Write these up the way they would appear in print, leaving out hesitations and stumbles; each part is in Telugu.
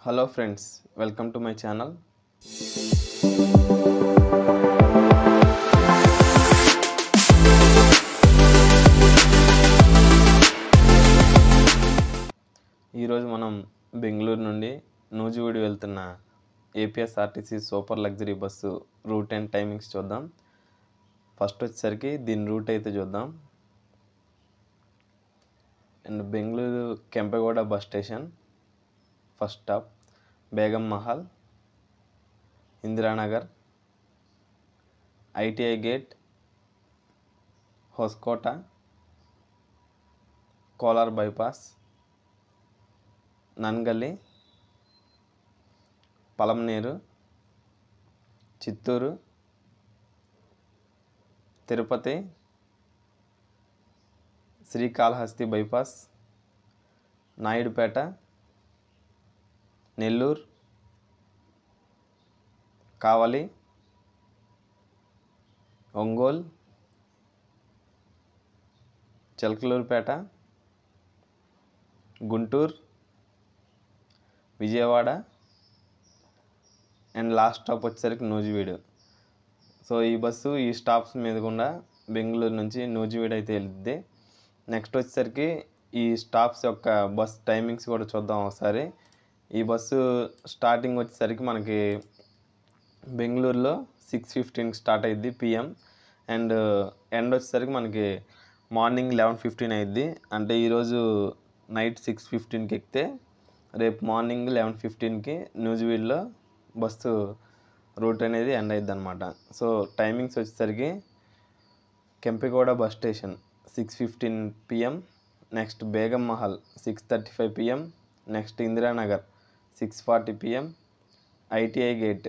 Hello friends, welcome to my channel. ఈరోజు మనం బెంగళూరు నుండి నూజివీడు వెళ్తున్న APSRTC super luxury bus route and timings చూద్దాం. ఫస్ట్ వచ్చేసరికి దీని రూట్ అయితే చూద్దాం. And Bengaluru Kempegowda bus station first stop Begum Mahal, Indiranagar, ITI gate, Hoskote, Kolar bypass, Nangali, Palamaner, Chittoor, Tirupati, Srikalahasti bypass, Naidupeta, Nellore, Kavali, Ongole, Chilakaluripet, Guntur, Vijayawada and last stop వచ్చేసరికి నూజివీడు. సో ఈ బస్సు ఈ స్టాప్స్ మీద గుండా బెంగళూరు నుంచి నూజివీడు అయితే వెళ్తుంది. నెక్స్ట్ వచ్చేసరికి ఈ స్టాప్స్ యొక్క బస్ టైమింగ్స్ కూడా చూద్దాం ఒకసారి. ఈ బస్సు స్టార్టింగ్ వచ్చేసరికి మనకి బెంగళూరులో 6:15 స్టార్ట్ అయ్యిద్ది పిఎం అండ్ ఎండ్ వచ్చేసరికి మనకి మార్నింగ్ 11:15 అయ్యిద్ది. అంటే ఈరోజు నైట్ 6:15కి ఎక్కితే రేపు మార్నింగ్ 11:15కి నూజివీడులో బస్సు రూట్ అనేది ఎండ్ అయ్యిద్ది అనమాట. సో టైమింగ్స్ వచ్చేసరికి Kempegowda bus station 6:15 PM, next Begum Mahal 6:35 PM, next Indiranagar 6:40 PM, ITI gate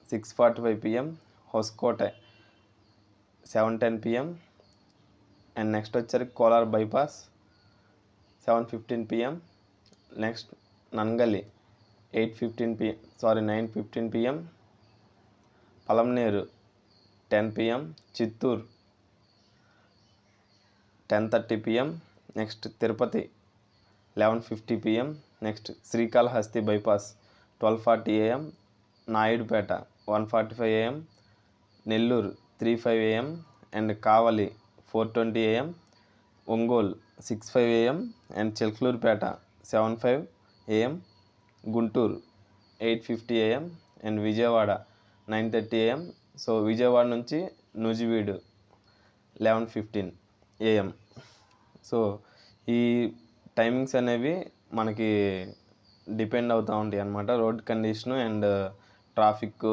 6:45 PM, Hoskote 7:10 PM and next వచ్చేసరికి Kolar bypass 7:15 PM, next Nangali 9:15 PM, Palamaner 10 PM, Chittoor 10:30 PM, next Tirupati 11:50 PM, next Srikalahasti bypass 12:40 AM, Naidupeta 1:45 AM, Nellore 3:05 AM and Kavali 4:20 AM, Ongole 6:05 AM and Chilakaluripet 7:05 AM, Guntur 8:50 AM and Vijayawada 9:30 AM. So Vijayawada నుంచి నూజివీడు 11:15 AM. సో ఈ టైమింగ్స్ అనేవి మనకి డిపెండ్ అవుతూ ఉంటాయి అన్నమాట. Road condition and traffic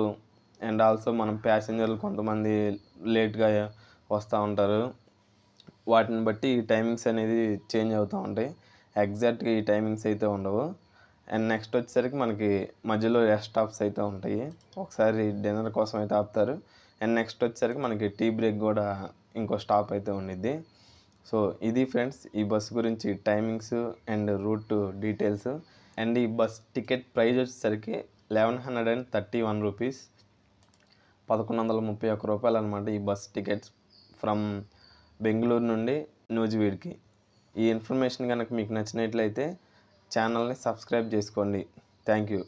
and also మనం ప్యాసింజర్లు కొంతమంది లేట్గా వస్తూ ఉంటారు. వాటిని బట్టి ఈ టైమింగ్స్ అనేది చేంజ్ అవుతూ ఉంటాయి. ఎగ్జాక్ట్గా ఈ టైమింగ్స్ అయితే ఉండవు. అండ్ నెక్స్ట్ వచ్చేసరికి మనకి మధ్యలో రెస్ట్ స్టాప్స్ అయితే ఉంటాయి. ఒకసారి డిన్నర్ కోసం అయితే ఆపుతారు. అండ్ నెక్స్ట్ వచ్చేసరికి మనకి టీ బ్రేక్ కూడా ఇంకో స్టాప్ అయితే ఉండిద్ది. సో ఇది ఫ్రెండ్స్ ఈ బస్ గురించి timings and route details. And ఈ బస్ టికెట్ ప్రైస్ వచ్చేసరికి 1131 రూపీస్, 1131 రూపాయలు అనమాట ఈ బస్ టికెట్స్ ఫ్రమ్ బెంగళూరు నుండి నూజివీడుకి. ఈ ఇన్ఫర్మేషన్ కనుక మీకు నచ్చినట్లయితే ఛానల్ని సబ్స్క్రైబ్ చేసుకోండి. Thank you.